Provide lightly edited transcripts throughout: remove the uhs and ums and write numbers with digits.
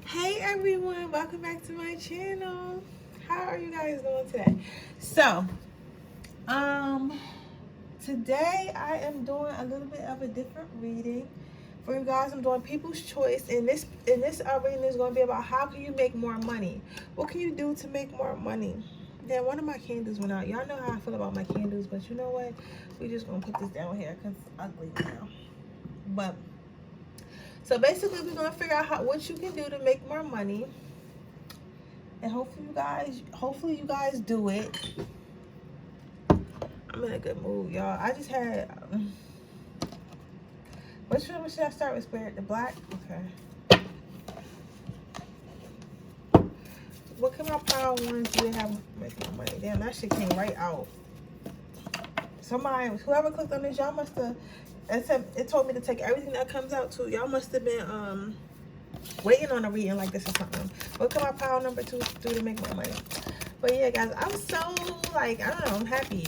Hey everyone, welcome back to my channel. How are you guys doing today? So, today I am doing a little bit of a different reading for you guys. I'm doing People's Choice, and this reading is going to be about how can you make more money. What can you do to make more money? Then one of my candles went out. Y'all know how I feel about my candles, but you know what? We just gonna put this down here because it's ugly now. But so basically, we're gonna figure out what you can do to make more money, and hopefully you guys do it. I'm in a good mood, y'all. I just had which one should I start with? Spirit, the black. Okay. What can my power ones do to have make more money? Damn, that shit came right out. Somebody, whoever clicked on this, y'all must have. It told me to take everything that comes out too. Y'all must have been waiting on a reading like this or something. What can my power number 2 do to make more money? But yeah, guys, I'm so like, I don't know, I'm happy.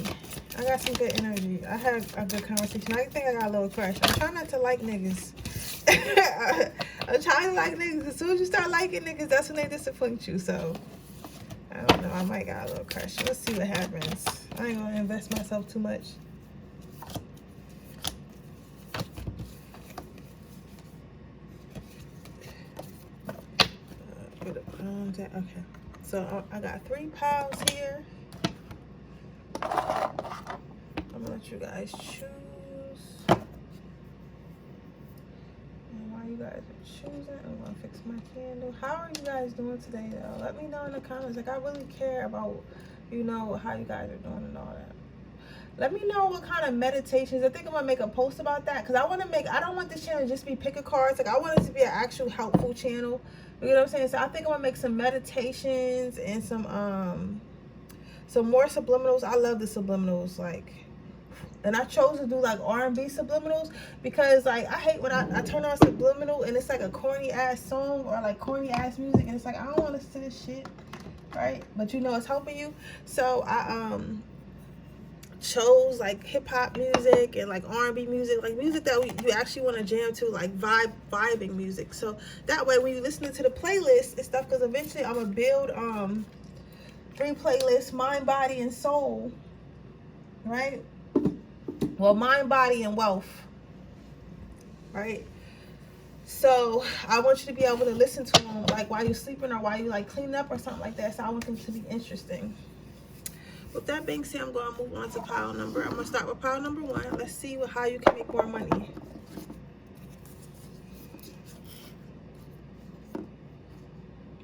I got some good energy. I had a good conversation. I think I got a little crush. I'm trying not to like niggas. I'm trying to like niggas. As soon as you start liking niggas, that's when they disappoint you. So I don't know. I might got a little crush. Let's see what happens. I ain't gonna invest myself too much. Okay, so I got 3 piles here. I'm gonna let you guys choose. And while you guys are choosing, I'm gonna fix my candle. How are you guys doing today, though? Let me know in the comments. Like, I really care about, you know, how you guys are doing and all that. Let me know what kind of meditations. I think I'm gonna make a post about that because I don't want this channel to just be pick a cards. Like, I want it to be an actual helpful channel. You know what I'm saying? So I think I'm gonna make some meditations and some more subliminals. I love the subliminals, like, and I chose to do like R&B subliminals because like I hate when I turn on subliminal and it's like a corny ass song or like corny ass music and it's like I don't want to listen to this shit, right? But you know it's helping you. So I chose like hip-hop music and like R&B music, like music that you actually want to jam to, like vibing music. So that way when you listening to the playlist and stuff, because eventually I'm gonna build 3 playlists: mind, body, and soul, right? Well, mind, body, and wealth, right? So I want you to be able to listen to them like while you're sleeping or while you like cleaning up or something like that. So I want them to be interesting. With that being said, I'm going to move on to pile number. I'm going to start with pile number 1. Let's see how you can make more money.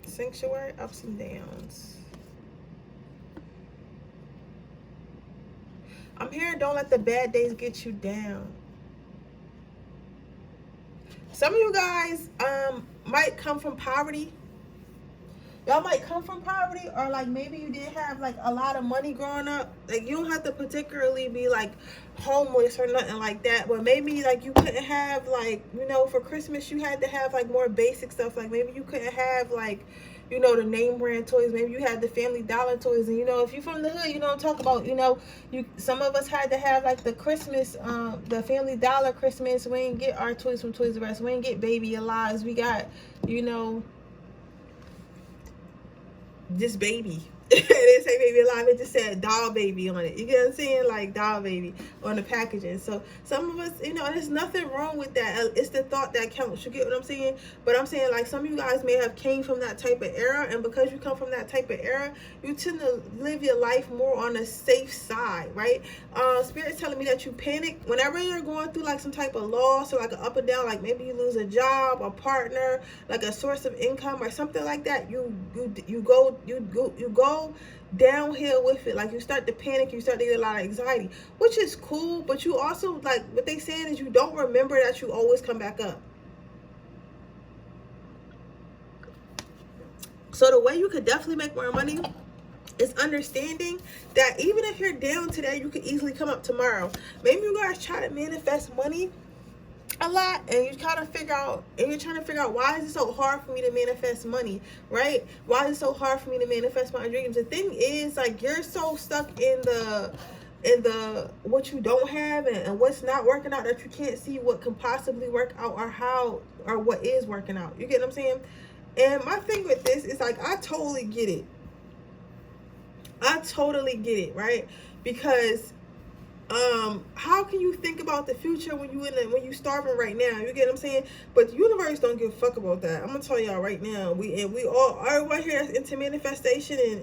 Sanctuary, ups and downs. I'm hearing don't let the bad days get you down. Some of you guys might come from poverty. Y'all might come from poverty, or like maybe you didn't have like a lot of money growing up. Like you don't have to particularly be like homeless or nothing like that, but maybe like you couldn't have like, you know, for Christmas you had to have like more basic stuff. Like maybe you couldn't have like, you know, the name brand toys. Maybe you had the Family Dollar toys. And you know, if you're from the hood, you know what I'm talking about. You know, some of us had to have like the Christmas, the Family Dollar Christmas. We didn't get our toys from Toys R Us. We didn't get Baby Alive. We got, you know, this baby. They didn't say Baby Alive, it just said Doll Baby on it. You get what I'm saying? Like Doll Baby on the packaging. So some of us, you know, there's nothing wrong with that. It's the thought that counts. You get what I'm saying? But I'm saying like some of you guys may have came from that type of era, and because you come from that type of era, you tend to live your life more on the safe side, right? Spirit's telling me that you panic whenever you're going through like some type of loss or like an up and down, like maybe you lose a job, a partner, like a source of income or something like that. You go downhill with it. Like you start to panic, you start to get a lot of anxiety, which is cool, but you also, like what they saying is you don't remember that you always come back up. So the way you could definitely make more money is understanding that even if you're down today, you can easily come up tomorrow. Maybe you guys try to manifest money a lot and you're trying to figure out why is it so hard for me to manifest money, right? Why is it so hard for me to manifest my dreams? The thing is, like, you're so stuck in the what you don't have and what's not working out that you can't see what can possibly work out or how or what is working out. You get what I'm saying? And my thing with this is like, I totally get it. I totally get it, right? Because how can you think about the future when you starving right now? You get what I'm saying? But the universe don't give a fuck about that. I'm gonna tell y'all right now. We all, everyone here that's into manifestation, and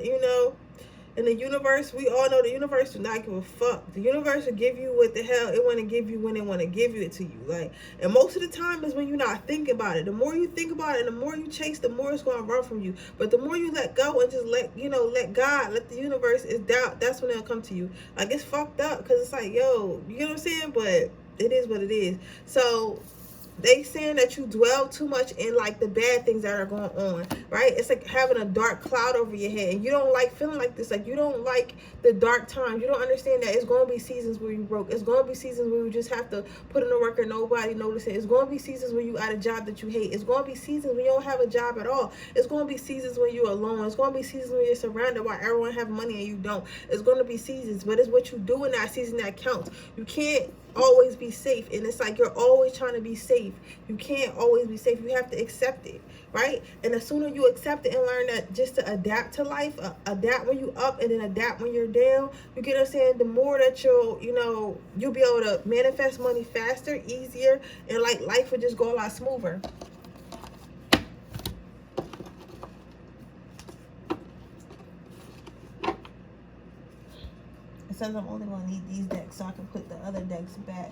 in the universe, we all know the universe do not give a fuck. The universe will give you what the hell it want to give you when it want to give it to you. Like, and most of the time is when you're not thinking about it. The more you think about it and the more you chase, the more it's going to run from you. But the more you let go and just let God, let the universe, is doubt, that's when it'll come to you. Like, it's fucked up because it's like, yo, you get what I'm saying? But it is what it is. So they saying that you dwell too much in like the bad things that are going on, right? It's like having a dark cloud over your head, and you don't like feeling like this. Like, you don't like the dark times. You don't understand that it's going to be seasons where you broke. It's going to be seasons where you just have to put in the work and nobody notice it. It's going to be seasons where you at a job that you hate. It's going to be seasons when you don't have a job at all. It's going to be seasons when you're alone. It's going to be seasons when you're surrounded while everyone have money and you don't. It's going to be seasons, but it's what you do in that season that counts. You can't always be safe, and it's like you're always trying to be safe. You can't always be safe. You have to accept it, right? And the sooner you accept it and learn that just to adapt to life, adapt when you up and then adapt when you're down, you get what I'm saying? The more that you'll be able to manifest money faster, easier, and like life would just go a lot smoother. It says I'm only going to need these decks so I can put the other decks back,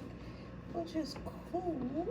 which is cool.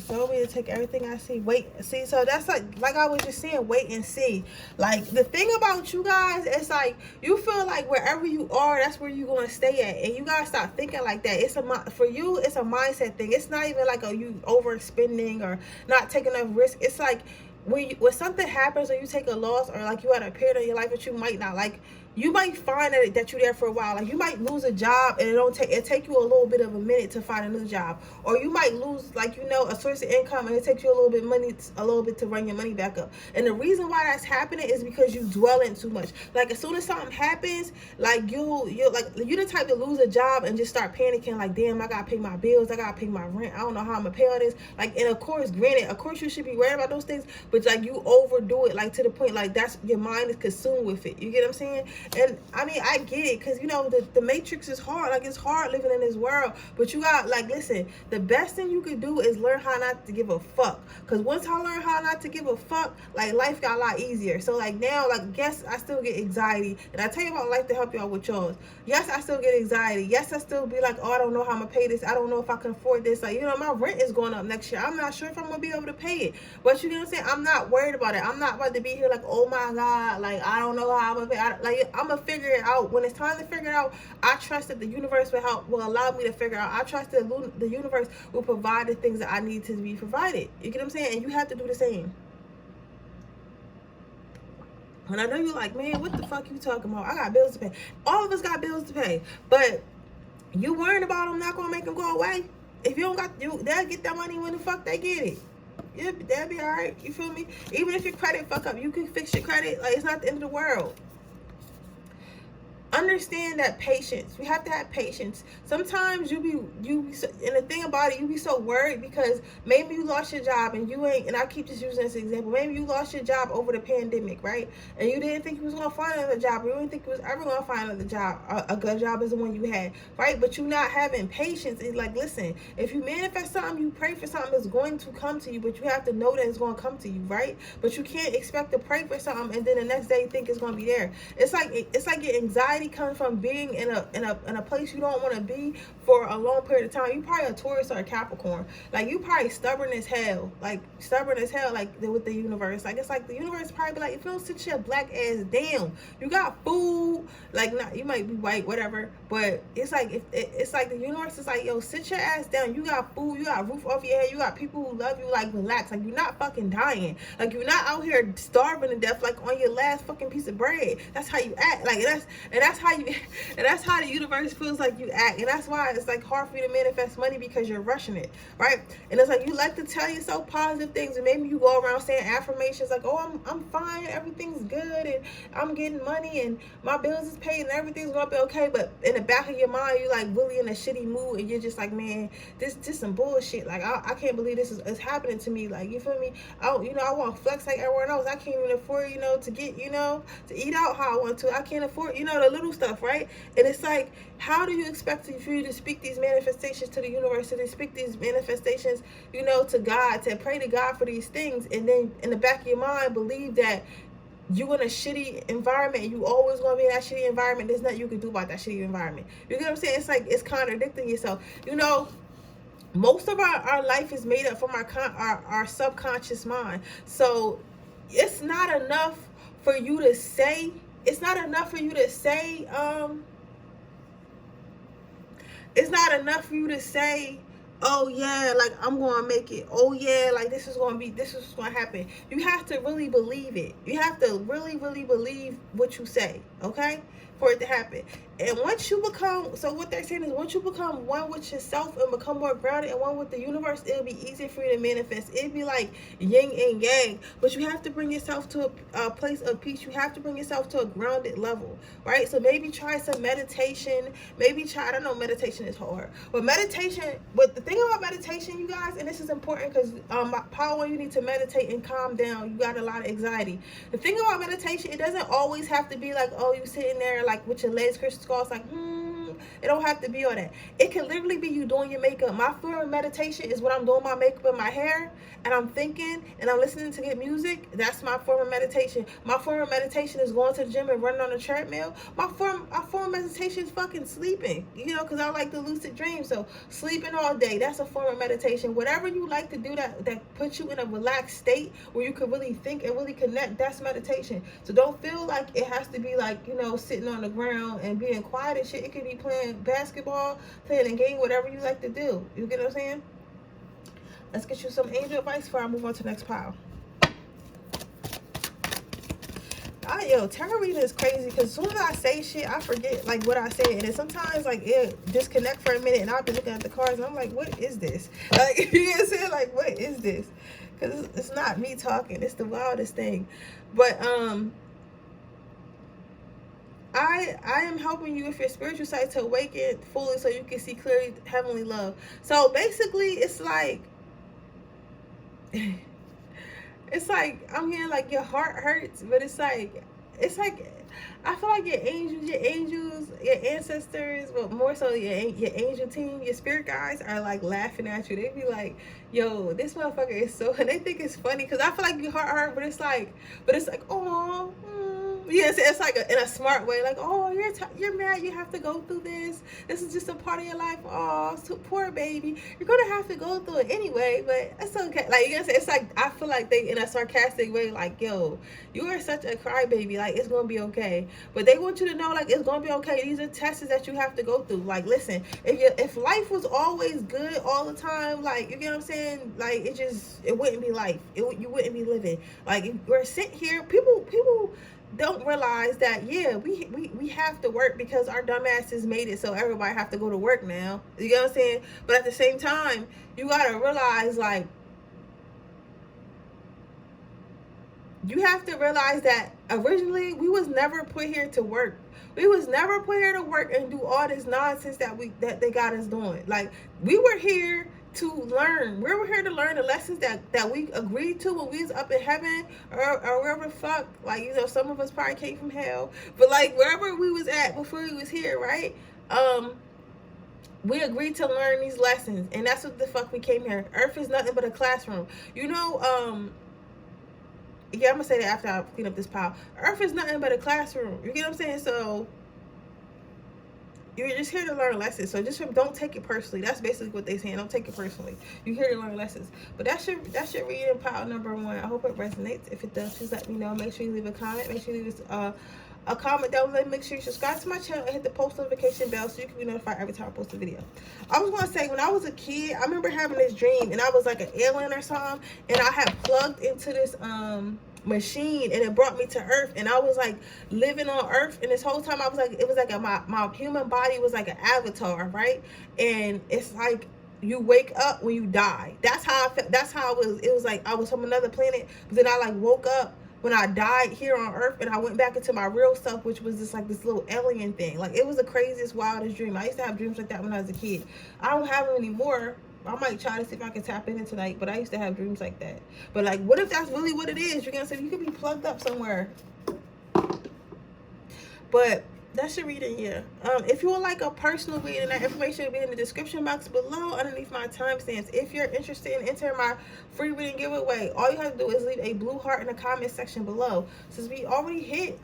So me to take everything I see. See, so that's like I was just saying, wait and see. Like, the thing about you guys, it's like you feel like wherever you are, that's where you're going to stay at, and you gotta stop thinking like that. For you, it's a mindset thing. It's not even like you overspending or not taking enough risk. It's like when something happens or you take a loss, or like you had a period in your life that you might not like, you might find that you're there for a while. Like, you might lose a job and it take you a little bit of a minute to find a new job, or you might lose a source of income and it takes you a little bit to run your money back up. And the reason why that's happening is because you dwell in too much. Like, as soon as something happens, like you're the type to lose a job and just start panicking. Like, damn, I gotta pay my bills, I gotta pay my rent, I don't know how I'm gonna pay all this. Like, and of course you should be worried about those things, but like you overdo it, like to the point like that's your mind is consumed with it. You get what I'm saying? And I mean, I get it, because the matrix is hard. Like, it's hard living in this world, but you got, like, listen, the best thing you could do is learn how not to give a fuck. Because once I learned how not to give a fuck, like, life got a lot easier. So like now, like, yes, I still get anxiety, and I tell you about life to help y'all with yours. Yes, I still get anxiety. Yes, I still be like, oh, I don't know how I'm gonna pay this, I don't know if I can afford this. Like, my rent is going up next year, I'm not sure if I'm gonna be able to pay it. But you know what I'm saying, I'm not worried about it. I'm not about to be here like, oh my god, like, I don't know how I'm gonna pay. I'm gonna figure it out when it's time to figure it out. I trust that the universe will allow me to figure out. I trust that the universe will provide the things that I need to be provided. You get what I'm saying? And you have to do the same. And I know you're like, man, what the fuck you talking about? I got bills to pay. All of us got bills to pay, but you worrying about them not gonna make them go away. If you don't got, they'll get that money when the fuck they get it. Yeah, that'll be all right. You feel me? Even if your credit fuck up, you can fix your credit. Like, it's not the end of the world. Understand that patience. We have to have patience. Sometimes and the thing about it, you be so worried because maybe you lost your job and you ain't, and I keep just using this example, maybe you lost your job over the pandemic, right? And you didn't think you was going to find another job, or you didn't think you was ever going to find another job. A good job is the one you had, right? But you not having patience. It's like, listen, if you manifest something, you pray for something, it's going to come to you, but you have to know that it's going to come to you, right? But you can't expect to pray for something and then the next day you think it's going to be there. It's like your anxiety comes from being in a place you don't want to be for a long period of time. You probably a Taurus or a Capricorn. Like, you probably stubborn as hell, like with the universe. Like, it's like the universe probably be like, if you don't sit your black ass down, you got food. Like, not, you might be white, whatever, but it's like it's like the universe is like, yo, sit your ass down. You got food, you got a roof over your head, you got people who love you. Like, relax. Like, you're not fucking dying. Like, you're not out here starving to death, like on your last fucking piece of bread. That's how you act. Like, that's that's how you, and that's how the universe feels like you act. And that's why it's like hard for you to manifest money, because you're rushing it, right? And it's like you like to tell yourself positive things, and maybe you go around saying affirmations like, oh, I'm fine, everything's good, and I'm getting money, and my bills is paid, and everything's gonna be okay. But in the back of your mind, you're like really in a shitty mood, and you're just like, man, this just some bullshit. Like I can't believe this is happening to me. Like, you feel me? I want to flex like everyone else. I can't even afford, to get, to eat out how I want to. I can't afford, the little stuff, right? And it's like, how do you expect for you to speak these manifestations to the universe, to speak these manifestations, to God, to pray to God for these things, and then in the back of your mind believe that you in a shitty environment, you always gonna be in that shitty environment. There's nothing you can do about that shitty environment. You get what I'm saying? It's like, it's contradicting yourself. Most of our life is made up from our subconscious mind. So it's not enough for you to say, it's not enough for you to say, oh yeah, like I'm gonna make it. Oh yeah, like this is gonna happen. You have to really believe it. You have to really, really believe what you say, okay? For it to happen. And once you become, so what they're saying is, once you become one with yourself and become more grounded and one with the universe, it'll be easier for you to manifest. It'll be like yin and yang. But you have to bring yourself to a place of peace. You have to bring yourself to a grounded level, right? So maybe try some meditation. I don't know, meditation is hard. But the thing about meditation, you guys, and this is important because power, you need to meditate and calm down. You got a lot of anxiety. The thing about meditation, it doesn't always have to be like, oh, you sitting there like with your legs crossed. It's like, it don't have to be all that. It can literally be you doing your makeup. My form of meditation is when I'm doing my makeup and my hair, and I'm thinking and I'm listening to good music. That's my form of meditation. My form of meditation is going to the gym and running on a treadmill. My form of meditation is fucking sleeping, because I like to lucid dream. So sleeping all day, that's a form of meditation. Whatever you like to do that puts you in a relaxed state where you can really think and really connect, that's meditation. So don't feel like it has to be like, sitting on the ground and being quiet and shit. It could be playing basketball, playing a game, whatever you like to do. You get what I'm saying? Let's get you some angel advice before I move on to the next pile. Tarot reading is crazy because as soon as I say shit, I forget like what I said, and then sometimes like it disconnect for a minute, and I'll be looking at the cards and I'm like, what is this? Like, you know what I'm saying? Like, what is this? Because it's not me talking. It's the wildest thing. But I am helping you with your spiritual sight to awaken fully so you can see clearly heavenly love. So basically, it's like I'm hearing like your heart hurts, but it's like I feel like your angels, your ancestors, but more so your angel team, your spirit guides are like laughing at you. They be like, yo, this motherfucker is so, and they think it's funny because I feel like your heart hurt, but it's like, oh. Yes, it's like in a smart way, like, oh, you're mad, you have to go through this. This is just a part of your life. Oh, so poor baby. You're gonna have to go through it anyway, but it's okay. Like, you know what I'm saying? It's like, I feel like they, in a sarcastic way, like, yo, you are such a crybaby. Like, it's gonna be okay. But they want you to know, like, it's gonna be okay. These are tests that you have to go through. Like, listen, if life was always good all the time, like, you get what I'm saying? Like, it wouldn't be life. You wouldn't be living. Like, we're sitting here, people don't realize that, yeah, we have to work because our dumbasses made it so everybody have to go to work now. You know what I'm saying? But at the same time, you gotta realize, like, you have to realize that originally we was never put here to work. We was never put here to work and do all this nonsense that they got us doing. Like, we were here to learn. We were here to learn the lessons that we agreed to when we was up in heaven or wherever the fuck. Like, some of us probably came from hell, but like wherever we was at before we was here, right? We agreed to learn these lessons, and that's what the fuck we came here. Earth is nothing but a classroom. Yeah, I'm gonna say that after I clean up this pile. Earth is nothing but a classroom. You get what I'm saying? So you're just here to learn lessons. So just don't take it personally. That's basically what they're saying. Don't take it personally. You're here to learn lessons. But that's your reading pile number 1. I hope it resonates. If it does, please let me know. Make sure you leave a comment. Make sure you leave a comment down below. Make sure you subscribe to my channel and hit the post notification bell so you can be notified every time I post a video. I was gonna say, when I was a kid, I remember having this dream, and I was like an alien or something, and I had plugged into this machine, and it brought me to Earth, and I was like living on Earth, and this whole time I was like, it was like my human body was like an avatar, right? And it's like you wake up when you die. That's how I felt. That's how it was like I was from another planet, but then I like woke up when I died here on Earth, and I went back into my real self, which was just like this little alien thing. Like, it was the craziest, wildest dream. I used to have dreams like that when I was a kid. I don't have them anymore. I might try to see if I can tap in tonight, but I used to have dreams like that. But like, what if that's really what it is? You're gonna say you could be plugged up somewhere. But that's your reading, yeah. If you would like a personal reading, that information will be in the description box below underneath my timestamps. If you're interested in entering my free reading giveaway, all you have to do is leave a blue heart in the comment section below. Since we already hit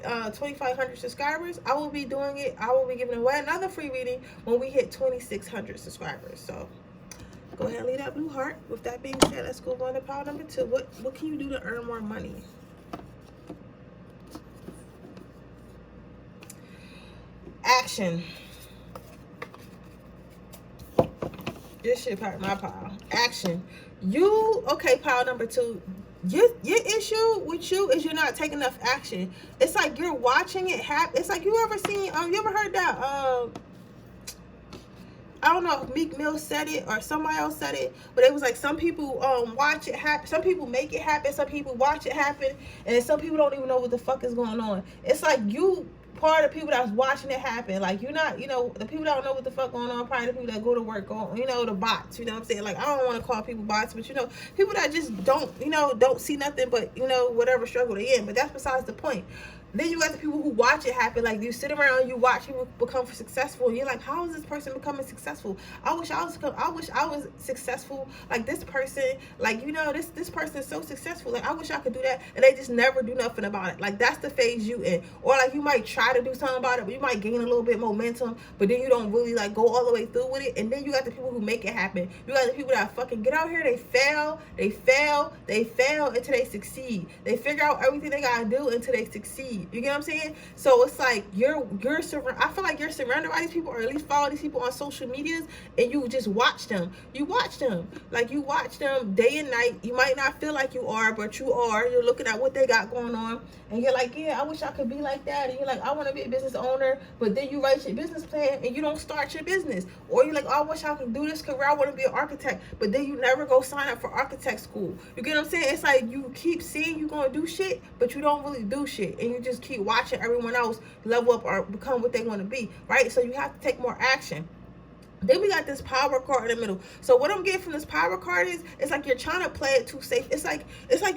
2,500 subscribers, I will be doing it. I will be giving away another free reading when we hit 2,600 subscribers. So go ahead and leave that blue heart. With that being said, let's go on to pile number 2. What can you do to earn more money? Action. This shit part my pile. Action. Okay, pile number 2. Your issue with you is you're not taking enough action. It's like you're watching it happen. It's like, you ever seen you ever heard that I don't know if Meek Mill said it or somebody else said it, but it was like some people watch it happen, some people make it happen, some people watch it happen, and then some people don't even know what the fuck is going on. It's like you part of the people that's watching it happen. Like, you're not, the people that don't know what the fuck going on, probably the people that go to work, the bots, you know what I'm saying? Like, I don't want to call people bots, but people that just don't see nothing but, whatever struggle they in. But that's besides the point. Then you got the people who watch it happen. Like, you sit around, you watch people become successful, and you're like, how is this person becoming successful? I wish I was successful like this person. Like, this person is so successful. Like, I wish I could do that. And they just never do nothing about it. Like, that's the phase you in. Or like, you might try to do something about it, but you might gain a little bit momentum, but then you don't really like go all the way through with it. And then you got the people who make it happen. You got the people that fucking get out here, they fail until they succeed. They figure out everything they gotta do until they succeed. You get what I'm saying? So it's like I feel like you're surrounded by these people, or at least follow these people on social medias, and you just watch them. You watch them. Like, you watch them day and night. You might not feel like you are, but you are. You're looking at what they got going on, and you're like, yeah, I wish I could be like that. And you're like, I want to be a business owner, but then you write your business plan and you don't start your business. Or you're like, oh, I wish I could do this career. I want to be an architect, but then you never go sign up for architect school. You get what I'm saying? It's like you keep saying you're going to do shit, but you don't really do shit, and you just keep watching everyone else level up or become what they want to be, right? So you have to take more action. Then we got this power card in the middle. So what I'm getting from this power card is, it's like you're trying to play it too safe. It's like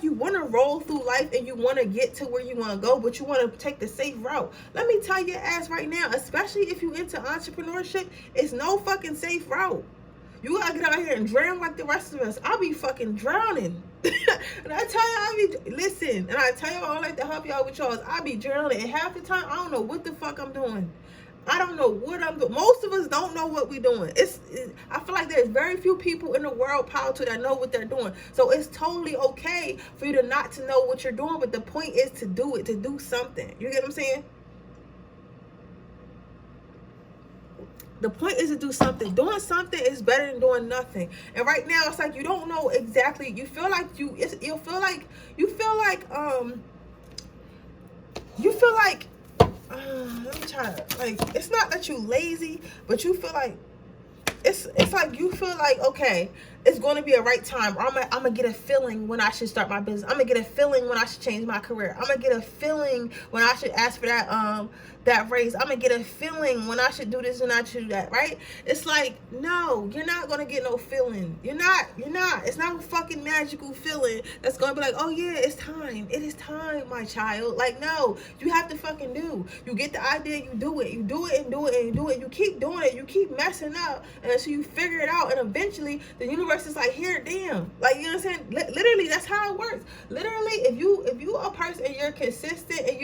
you want to roll through life and you want to get to where you want to go, but you want to take the safe route. Let me tell your ass right now, especially if you into entrepreneurship, it's no fucking safe route. You gotta get out here and drown like the rest of us. I'll be fucking drowning. And I tell y'all, listen, and I tell y'all, I like to help y'all with y'all. I be drowning, and half the time I don't know what the fuck I'm doing. I don't know what I'm doing. Most of us don't know what we're doing. I feel like there's very few people in the world, power to, that know what they're doing. So it's totally okay for you to not to know what you're doing, but the point is to do it, to do something. You get what I'm saying? The point is to do something. Doing something is better than doing nothing. And right now, it's like you don't know exactly. You feel like let me try to, like, it's not that you lazy, but you feel like it's like you feel like, okay, it's going to be a right time. Or I'm gonna get a feeling when I should start my business. I'm gonna get a feeling when I should change my career. I'm gonna get a feeling when I should ask for that raise. I'm gonna get a feeling when I should do this and I should do that, right? It's like, no, you're not gonna get no feeling. You're not. It's not a fucking magical feeling that's gonna be like, oh yeah, it's time. It is time, my child. Like, no, you have to fucking do. You get the idea, you do it. You do it and do it and do it. You keep doing it. You keep messing up, and until you figure it out, and eventually the universe is like, here, damn. Like, you know what I'm saying? Literally, that's how it works. Literally, if you a person and you're consistent and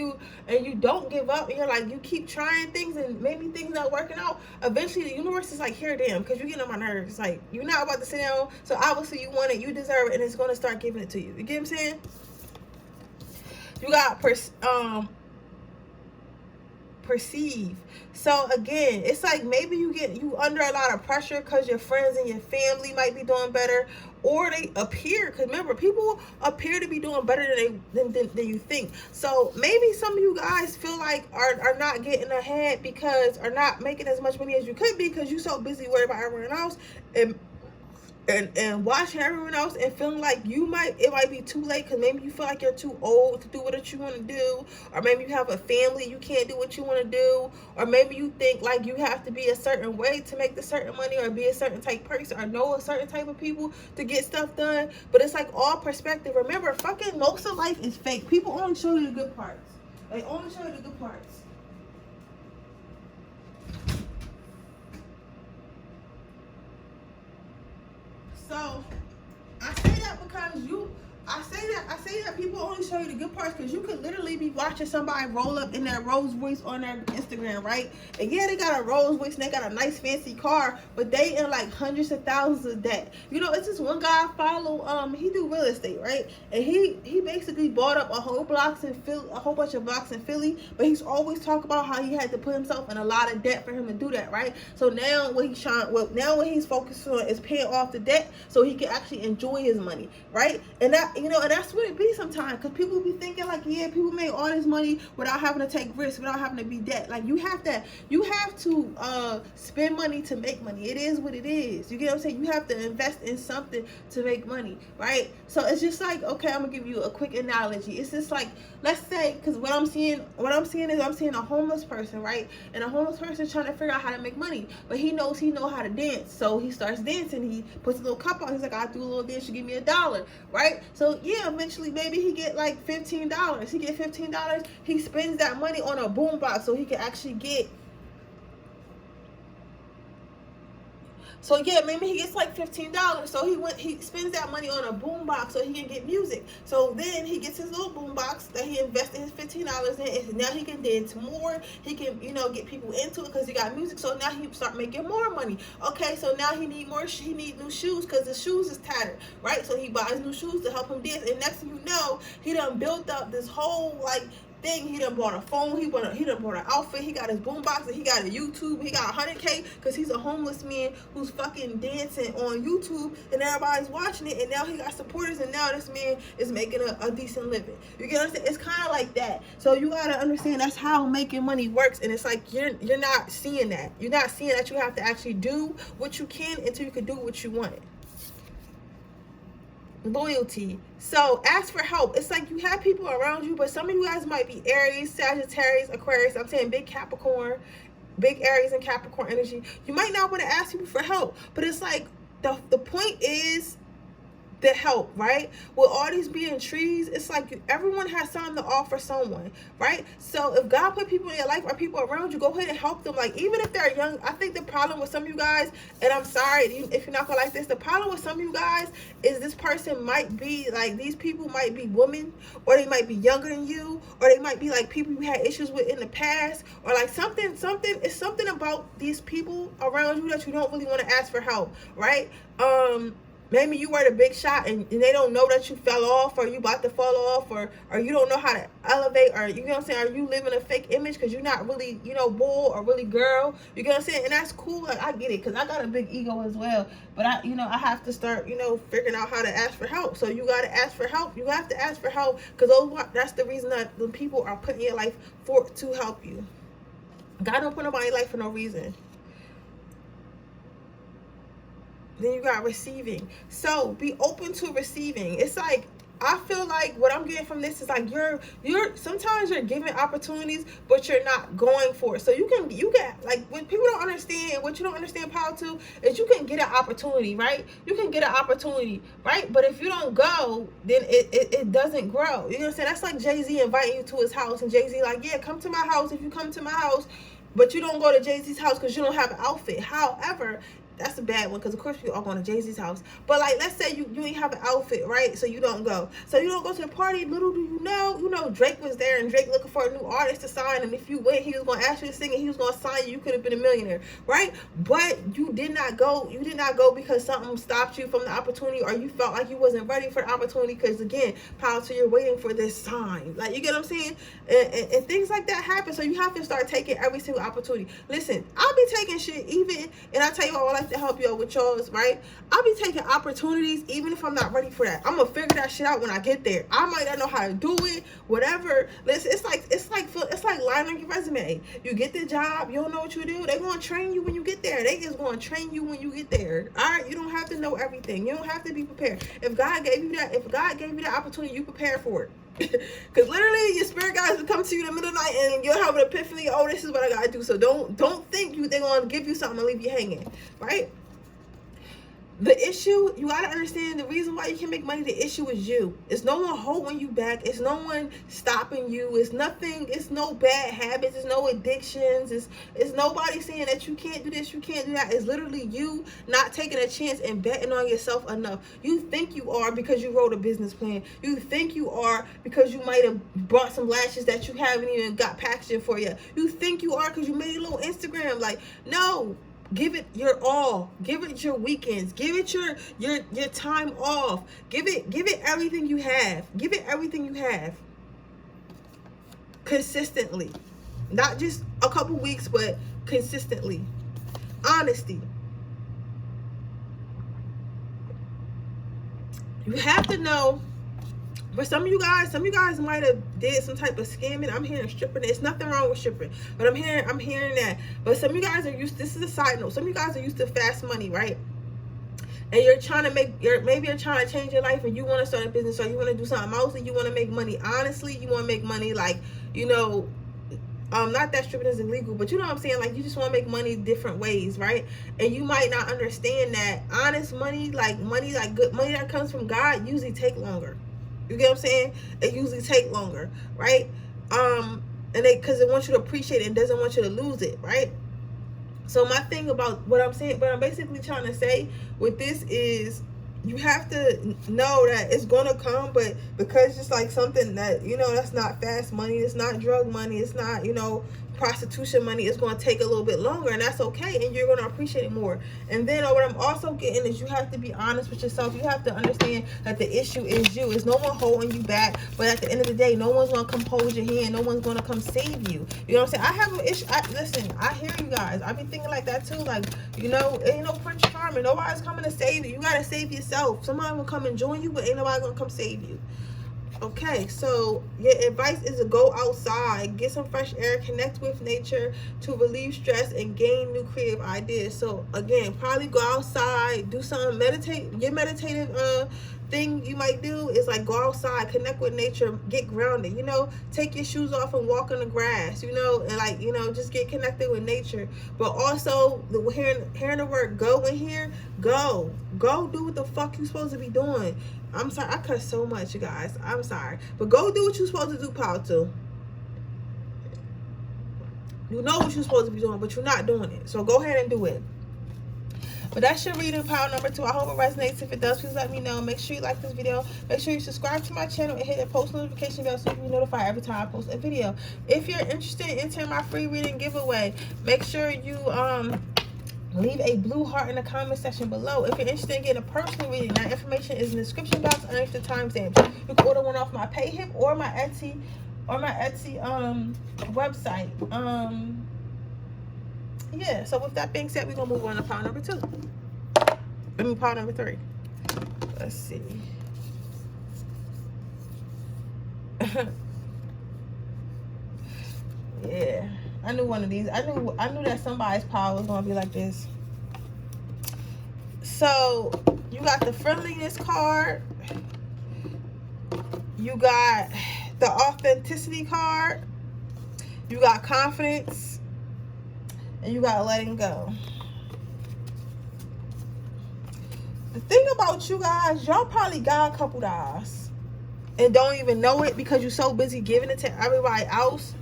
you don't give up, and you're like, you keep trying things and maybe things not working out, eventually the universe is like, here, damn, because you're getting on my nerves. It's like, you're not about to sit down, so obviously you want it, you deserve it, and it's going to start giving it to you. You get what I'm saying? You got perceive. So again, it's like maybe you under a lot of pressure because your friends and your family might be doing better, or they appear, because remember, people appear to be doing better than you think. So maybe some of you guys feel like are not getting ahead because are not making as much money as you could be because you're so busy worried about everyone else and watching everyone else and feeling like it might be too late because maybe you feel like you're too old to do what you want to do, or maybe you have a family, you can't do what you want to do, or maybe you think like you have to be a certain way to make the certain money, or be a certain type person, or know a certain type of people to get stuff done. But it's like all perspective. Remember, fucking most of life is fake. People only show you the good parts. They only show you the good parts. So I say that because I say that people only show you the good parts because you could literally be watching somebody roll up in their Rolls Royce on their Instagram, right? And yeah, they got a Rolls Royce and they got a nice fancy car, but they in like hundreds of thousands of debt. You know, it's this one guy I follow. He do real estate, right? And he basically bought up a whole bunch of blocks in Philly. But he's always talking about how he had to put himself in a lot of debt for him to do that, right? So now what he's focused on is paying off the debt so he can actually enjoy his money, right? And that's what it be sometimes, because people be thinking like, yeah, people make all this money without having to take risks, without having to be debt. Like you have to spend money to make money. It is what it is. You get what I'm saying? You have to invest in something to make money, right? So it's just like, okay, I'm gonna give you a quick analogy. It's just like, let's say, because what I'm seeing is I'm seeing a homeless person, right? And a homeless person trying to figure out how to make money, but he knows how to dance, so he starts dancing. He puts a little cup on. He's like, I'll do a little dance. You give me $1, right? So yeah, eventually maybe he get like $15. He get $15. He spends that money on a boombox so he can actually get. So yeah, maybe he gets like $15. So he spends that money on a boombox so he can get music. So then he gets his little boombox that he invested his $15 in, and now he can dance more. He can, get people into it because he got music. So now he start making more money. Okay, so now he need new shoes because the shoes is tattered, right? So he buys new shoes to help him dance. And next thing you know, he done built up this whole thing. He done bought a phone, he done bought an outfit, he got his boombox, and he got a YouTube, he got 100K because he's a homeless man who's fucking dancing on YouTube and everybody's watching it, and now he got supporters, and now this man is making a decent living. You get what I'm saying? It's kind of like that. So you gotta understand that's how making money works, and it's like you're not seeing that. You're not seeing that you have to actually do what you can until you can do what you want. Loyalty. So ask for help. It's like you have people around you, but some of you guys might be Aries, Sagittarius, Aquarius. I'm saying big Aries and Capricorn energy. You might not want to ask people for help, but it's like the point is the help, right? With all these being trees, it's like everyone has something to offer someone, right? So if God put people in your life or people around you, go ahead and help them. Like even if they're young, I think the problem with some of you guys, and I'm sorry if you're not gonna like this, the problem with some of you guys is this person might be like, these people might be women, or they might be younger than you, or they might be like people you had issues with in the past, or like something about these people around you that you don't really want to ask for help, right? Maybe you were the big shot and they don't know that you fell off, or you about to fall off, or you don't know how to elevate, or you know what I'm saying, are you living a fake image because you're not really, boy or really girl, you get what I'm saying? And that's cool. Like I get it, because I got a big ego as well, but I have to start, figuring out how to ask for help. So you got to ask for help. You have to ask for help, because that's the reason that the people are put in your life to help you. God don't put nobody in your life for no reason. Then you got receiving. So be open to receiving. It's like, I feel like what I'm getting from this is like you're sometimes you're given opportunities, but you're not going for it. So you get like, when people don't understand, what you don't understand power to is you can get an opportunity, right? You can get an opportunity, right? But if you don't go, then it doesn't grow. You know what I'm saying? That's like Jay-Z inviting you to his house, and Jay-Z like, yeah, come to my house. If you come to my house, but you don't go to Jay-Z's house because you don't have an outfit. However, That's a bad one, because of course we all going to Jay-Z's house. But like, let's say you ain't have an outfit, right? So you don't go. So you don't go to the party. Little do you know, Drake was there, and Drake looking for a new artist to sign. And if you went, he was going to ask you to sing, and he was going to sign you. You could have been a millionaire, right? But you did not go. You did not go because something stopped you from the opportunity, or you felt like you wasn't ready for the opportunity. Because again, power to you're waiting for this sign. Like, you get what I'm saying? And things like that happen. So you have to start taking every single opportunity. Listen, I'll be taking shit even, and I tell you what, I like to help you out with yours, right? I'll be taking opportunities even if I'm not ready for that. I'm gonna figure that shit out when I get there. I might not know how to do it, whatever. Listen, it's like lying on your resume. You get the job, you don't know what you do. They're gonna train you when you get there. They just gonna train you when you get there. All right, you don't have to know everything. You don't have to be prepared. If God gave you that opportunity, you prepare for it. Because literally your spirit guides will come to you in the middle of the night and you'll have an epiphany. Oh, this is what I gotta do. So don't think they're gonna give you something and leave you hanging, right? The issue, you gotta understand, the reason why you can make money, the issue is you. It's no one holding you back. It's no one stopping you. It's nothing. It's no bad habits. It's no addictions. It's nobody saying that you can't do this, you can't do that. It's literally you not taking a chance and betting on yourself enough. You think you are because you wrote a business plan. You think you are because you might have brought some lashes that you haven't even got packaging for yet. You think you are because you made a little Instagram. Like, no. Give it your all. Give it your weekends. Give it your time off. Give it everything you have. Give it everything you have. Consistently. Not just a couple weeks, but consistently. Honesty. You have to know. For some of you guys might have did some type of scamming. I'm hearing stripping. There's nothing wrong with stripping, but I'm hearing that. But some of you guys are used. This is a side note. Some of you guys are used to fast money, right? And you're trying to maybe you're trying to change your life, and you want to start a business, or you want to do something else, and you want to make money. Honestly, you want to make money, like, not that stripping is illegal, but you know what I'm saying? Like, you just want to make money different ways, right? And you might not understand that honest money, like good money that comes from God, usually take longer. You get what I'm saying? It usually take longer, right? And because it wants you to appreciate it and doesn't want you to lose it, right? So my thing about what I'm basically trying to say with this is, you have to know that it's gonna come, but because it's like something that, that's not fast money, it's not drug money, it's not, prostitution money, it's going to take a little bit longer, and that's okay, and you're going to appreciate it more. And then what I'm also getting is, you have to be honest with yourself. You have to understand that the issue is you. It's no one holding you back, but at the end of the day, no one's going to come hold your hand. No one's going to come save you. You know what I'm saying? I have an issue. Listen, I hear you guys. I be thinking like that too. Like, ain't no Prince Charming. Nobody's coming to save you. You got to save yourself. Somebody will come and join you, but ain't nobody going to come save you. Okay, so your advice is to go outside, get some fresh air, connect with nature to relieve stress and gain new creative ideas. So again, probably go outside, do something, meditate. Your meditative thing you might do is like go outside, connect with nature, get grounded, take your shoes off and walk on the grass, and like, just get connected with nature. But also hearing the word go in here, go do what the fuck you supposed to be doing. I'm sorry, I cuss so much, you guys. I'm sorry. But go do what you're supposed to do, power to. You know what you're supposed to be doing, but you're not doing it. So go ahead and do it. But that's your reading, power number 2. I hope it resonates. If it does, please let me know. Make sure you like this video. Make sure you subscribe to my channel and hit the post notification bell so you can be notified every time I post a video. If you're interested in entering my free reading giveaway, make sure you leave a blue heart in the comment section below. If you're interested in getting a personal reading, that information is in the description box underneath the timestamps. You can order one off my PayHip or my Etsy website. Yeah, so with that being said, we're gonna move on to power number 2. Power number 3. Let's see. Yeah, I knew one of these. I knew that somebody's power was gonna be like this. So you got the friendliness card, you got the authenticity card, you got confidence, and you got letting go. The thing about you guys, y'all probably got a couple dollars and don't even know it because you're so busy giving it to everybody else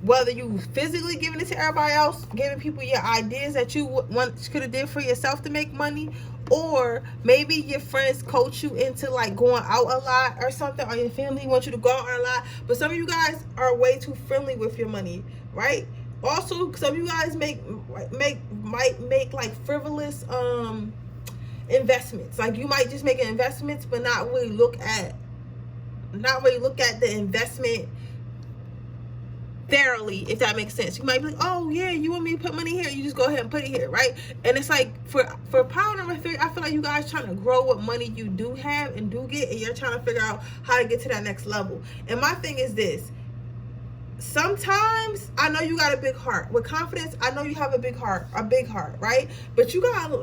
whether you physically giving it to everybody else, giving people your ideas that you could have did for yourself to make money, or maybe your friends coach you into like going out a lot or something, or your family wants you to go out a lot. But some of you guys are way too friendly with your money, right? Also, some of you guys might make like frivolous investments. Like you might just make investments, but not really look at the investment thoroughly, if that makes sense. You might be like, oh yeah, you want me to put money here, you just go ahead and put it here, right? And it's like for power number 3, I feel like you guys trying to grow what money you do have and do get, and you're trying to figure out how to get to that next level. And my thing is this: sometimes I know you got a big heart. With confidence, I know you have a big heart, right? But you gotta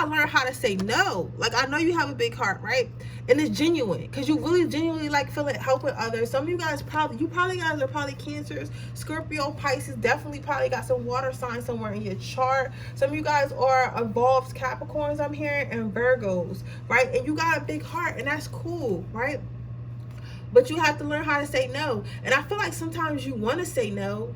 learn how to say no. Like, I know you have a big heart, right? And it's genuine, because you really genuinely like feeling helping others. Some of you guys guys are probably Cancers, Scorpio, Pisces, definitely probably got some water signs somewhere in your chart. Some of you guys are evolved Capricorns, I'm hearing, and Virgos, right? And you got a big heart, and that's cool, right? But you have to learn how to say no. And I feel like sometimes you want to say no.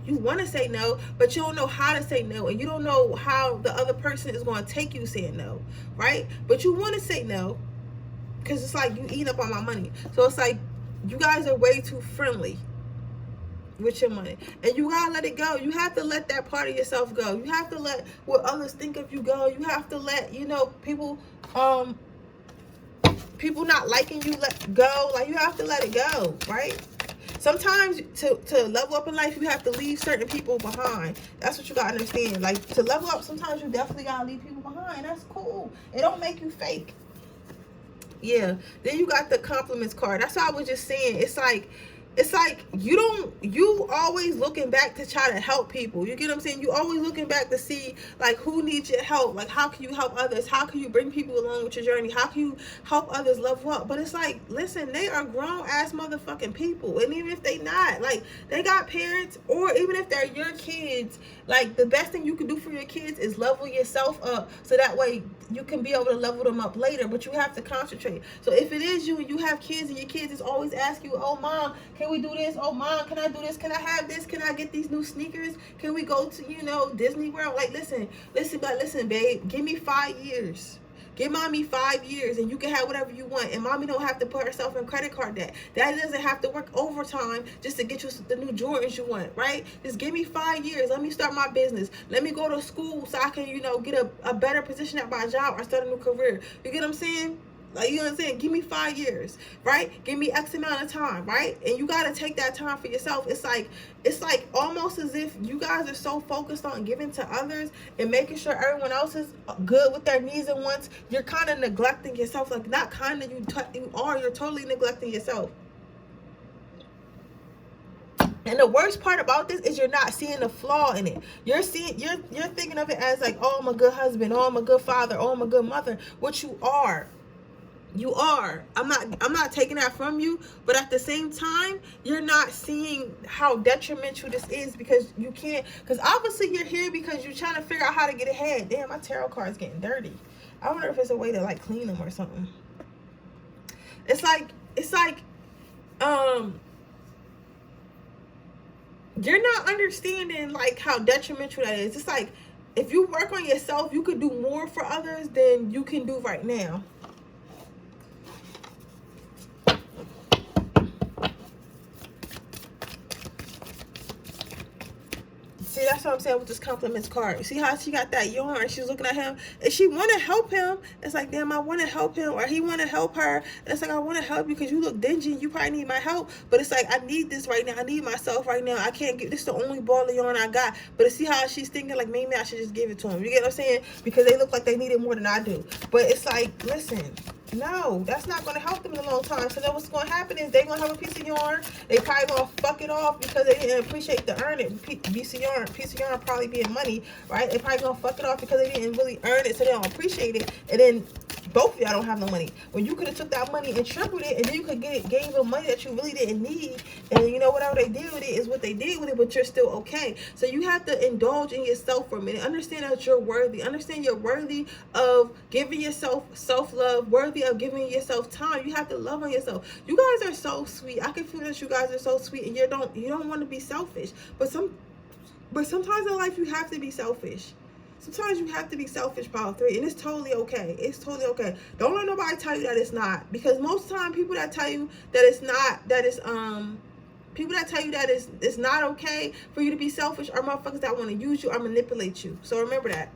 But you don't know how to say no. And you don't know how the other person is going to take you saying no, right? But you want to say no because it's like, you eat up on my money. So it's like, you guys are way too friendly with your money. And you got to let it go. You have to let that part of yourself go. You have to let what others think of you go. You have to let, people not liking you let go. Like, you have to let it go, right? Sometimes to level up in life, you have to leave certain people behind. That's what you gotta understand. Like, to level up, sometimes you definitely gotta leave people behind. That's cool. It don't make you fake. Yeah. Then you got the compliments card. That's what I was just saying. It's like you always looking back to try to help people. You get what I'm saying? You always looking back to see, like, who needs your help. Like, how can you help others? How can you bring people along with your journey? How can you help others level up? But it's like, listen, they are grown-ass motherfucking people. And even if they not, like, they got parents, or even if they're your kids, like, the best thing you can do for your kids is level yourself up, so that way you can be able to level them up later. But you have to concentrate. So if it is you and you have kids, and your kids is always asking you, oh, mom, can we do this? Oh, mom, can I do this? Can I have this? Can I get these new sneakers? Can we go to, Disney World? Like, listen, babe, give me 5 years. Give mommy 5 years, and you can have whatever you want. And mommy don't have to put herself in credit card debt. Daddy doesn't have to work overtime just to get you the new Jordans you want, right? Just give me 5 years. Let me start my business. Let me go to school so I can, get a better position at my job or start a new career. You get what I'm saying? Like, you know what I'm saying? Give me 5 years, right? Give me X amount of time, right? And you got to take that time for yourself. It's like almost as if you guys are so focused on giving to others and making sure everyone else is good with their needs and wants. You're kind of neglecting yourself. Like, not kind of, you're totally neglecting yourself. And the worst part about this is you're not seeing the flaw in it. You're thinking of it as like, oh, I'm a good husband, oh, I'm a good father, oh, I'm a good mother. What you are. You are. I'm not taking that from you, but at the same time, you're not seeing how detrimental this is, because you can't, because obviously you're here because you're trying to figure out how to get ahead. Damn, my tarot card's getting dirty. I wonder if there's a way to like clean them or something. It's like you're not understanding like how detrimental that is. It's like, if you work on yourself, you could do more for others than you can do right now. See, that's what I'm saying with this compliments card. See how she got that yarn? She's looking at him, and she want to help him. It's like, damn, I want to help him, or he want to help her. And it's like, I want to help you because you look dingy. You probably need my help. But it's like, I need this right now. I need myself right now. I can't get this. The only ball of yarn I got. But see how she's thinking, like, maybe I should just give it to him. You get what I'm saying? Because they look like they need it more than I do. But it's like, listen. No, that's not going to help them in a long time. So then what's going to happen is they're going to have a piece of yarn. They probably going to fuck it off because they didn't appreciate the earn it. Piece of yarn probably being money, right? They probably going to fuck it off because they didn't really earn it, so they don't appreciate it. And then Both of y'all don't have no money. When you could have took that money and tripled it, and then you could gave them money that you really didn't need, and you know, whatever they did with it is what they did with it, but you're still okay. So you have to indulge in yourself for a minute. Understand that you're worthy. Understand you're worthy of giving yourself self-love, worthy of giving yourself time. You have to love on yourself. You guys are so sweet. I can feel that you guys are so sweet, and you don't want to be selfish. But sometimes in life you have to be selfish. Sometimes you have to be selfish, power 3, and it's totally okay. It's totally okay. Don't let nobody tell you that it's not, because most time people that tell you that it's not, people that tell you that it's not okay for you to be selfish are motherfuckers that want to use you or manipulate you. So remember that.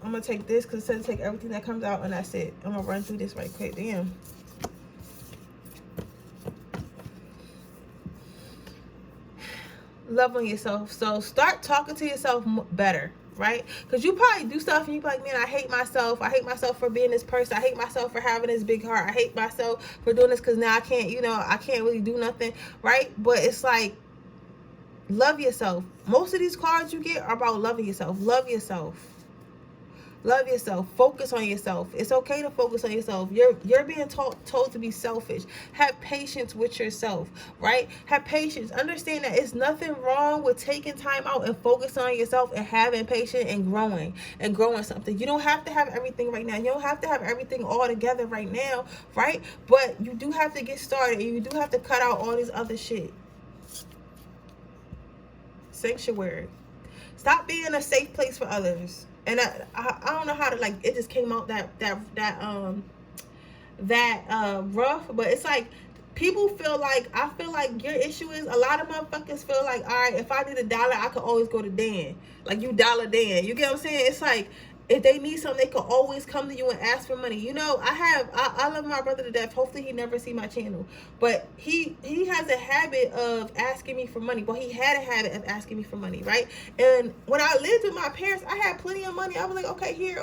I'm gonna take this because it says take everything that comes out, and that's it. I'm gonna run through this right quick. Damn. Love on yourself. So start talking to yourself better, right? Because you probably do stuff and you be like, man, I hate myself. I hate myself for being this person. I hate myself for having this big heart. I hate myself for doing this because now I can't, I can't really do nothing, right? But it's like, love yourself. Most of these cards you get are about loving yourself. Love yourself. Love yourself. Focus on yourself. It's okay to focus on yourself. You're being told to be selfish. Have patience with yourself, right? Have patience. Understand that it's nothing wrong with taking time out and focusing on yourself and having patience and growing something. You don't have to have everything right now. You don't have to have everything all together right now, right? But you do have to get started, and you do have to cut out all this other shit. Sanctuary. Stop being a safe place for others. And I don't know how to, like, it just came out that rough, but it's like people feel like, I feel like your issue is a lot of motherfuckers feel like, all right, if I need $1, I could always go to Dan. Like, you dollar Dan. You get what I'm saying? It's like, if they need something, they could always come to you and ask for money. I love my brother to death. Hopefully he never see my channel. But he has a habit of asking me for money. Well, he had a habit of asking me for money, right? And when I lived with my parents, I had plenty of money. I was like, okay, here,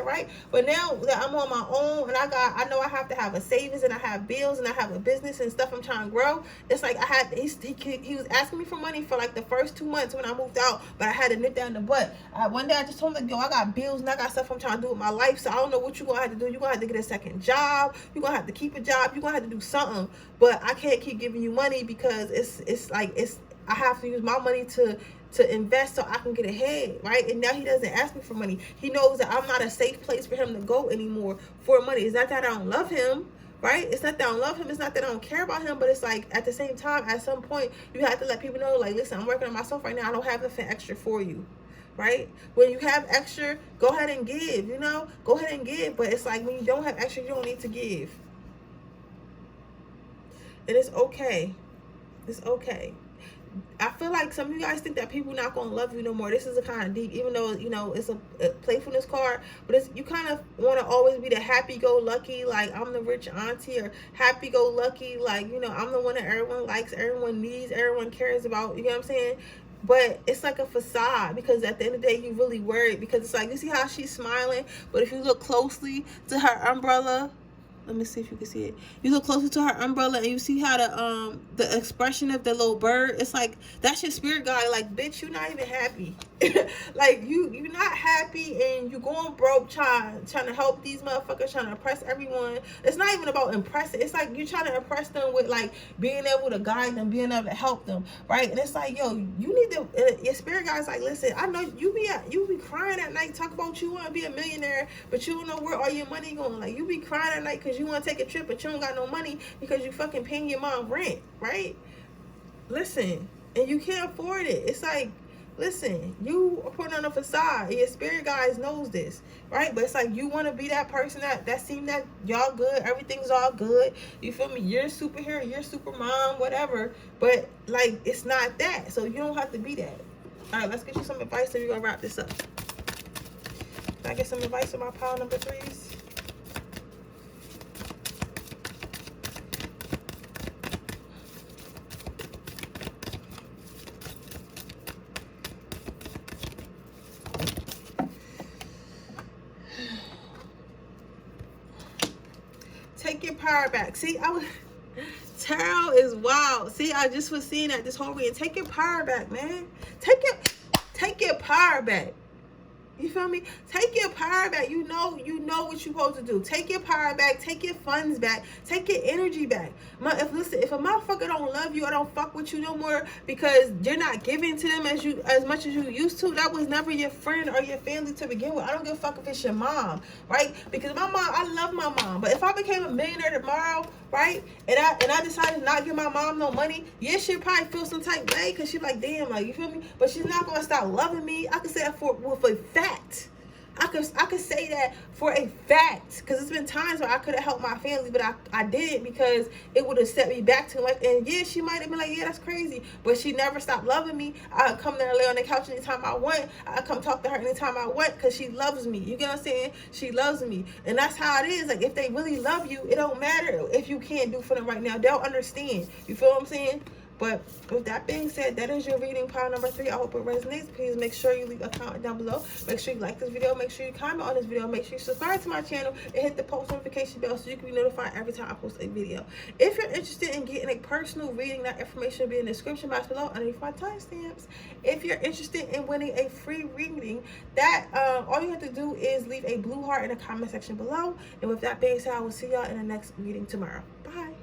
right? But now that I'm on my own and I know I have to have a savings and I have bills and I have a business and stuff I'm trying to grow. It's like he was asking me for money for like the first 2 months when I moved out, but I had to nip down the butt. One day I just told him, like, yo, I got bills and I got stuff I'm trying to do with my life, so I don't know what you're gonna have to do. You're gonna have to get a second job. You're gonna have to keep a job. You're gonna have to do something. But I can't keep giving you money because I have to use my money to invest so I can get ahead, right? And now he doesn't ask me for money. He knows that I'm not a safe place for him to go anymore for money. It's not that I don't love him, right? It's not that I don't love him. It's not that I don't care about him. But it's like, at the same time, at some point, you have to let people know, like, listen, I'm working on myself right now. I don't have nothing extra for you. Right? When you have extra, go ahead and give, go ahead and give. But it's like, when you don't have extra, you don't need to give. And it's okay. It's okay. I feel like some of you guys think that people not going to love you no more. This is a kind of deep, even though, it's a playfulness card, but you kind of want to always be the happy-go-lucky, like, I'm the rich auntie, or happy-go-lucky, like, I'm the one that everyone likes, everyone needs, everyone cares about, you know what I'm saying? But it's like a facade, because at the end of the day, you really worried, because it's like, you see how she's smiling, but if you look closely to her umbrella, let me see if you can see it. You look closer to her umbrella and you see how the expression of the little bird, it's like, that's your spirit guide. Like, bitch, you're not even happy. Like, you're not happy, and you're going broke trying to help these motherfuckers, trying to impress everyone. It's not even about impressing. It's like you're trying to impress them with, like, being able to guide them, being able to help them, right? And it's like, yo, you need to, your spirit guide's like, listen, I know you be crying at night, talk about you want to be a millionaire, but you don't know where all your money going. Like, you be crying at night because you want to take a trip, but you don't got no money because you fucking paying your mom rent, right? Listen, and you can't afford it. It's like, listen, you are putting on a facade. Your spirit guides knows this, right? But it's like, you want to be that person that seems that y'all good, everything's all good, you feel me? You're a superhero, you're a super mom, whatever, but like, it's not that, so you don't have to be that. All right, let's get you some advice, and we're gonna wrap this up. Can I get some advice on my pile number 3s? Take your power back. See, tarot is wild. See, I just was seeing that this whole reading. Take your power back, man. Take your power back. You feel me? Take your power back. You know what you're supposed to do. Take your power back. Take your funds back. Take your energy back. If a motherfucker don't love you or don't fuck with you no more because you're not giving to them as much as you used to, that was never your friend or your family to begin with. I don't give a fuck if it's your mom, right? Because my mom, I love my mom, but if I became a millionaire tomorrow, right, and I decided to not give my mom no money, yeah, she'd probably feel some type of way because she's like, damn, like, you feel me? But she's not gonna stop loving me. I can say that with a fact. I could say that for a fact, because it's been times where I could have helped my family, but I didn't, because it would have set me back to like, and yeah, she might have been like, yeah, that's crazy, but she never stopped loving me. I come there and lay on the couch anytime I want. I come talk to her anytime I want, because she loves me. You get what I'm saying? She loves me, and that's how it is. Like, if they really love you, it don't matter if you can't do for them right now. They'll understand. You feel what I'm saying? But with that being said, that is your reading pile number 3. I hope it resonates. Please make sure you leave a comment down below. Make sure you like this video. Make sure you comment on this video. Make sure you subscribe to my channel and hit the post notification bell so you can be notified every time I post a video. If you're interested in getting a personal reading, that information will be in the description box below underneath my timestamps. If you're interested in winning a free reading, that all you have to do is leave a blue heart in the comment section below. And with that being said, I will see y'all in the next reading tomorrow. Bye.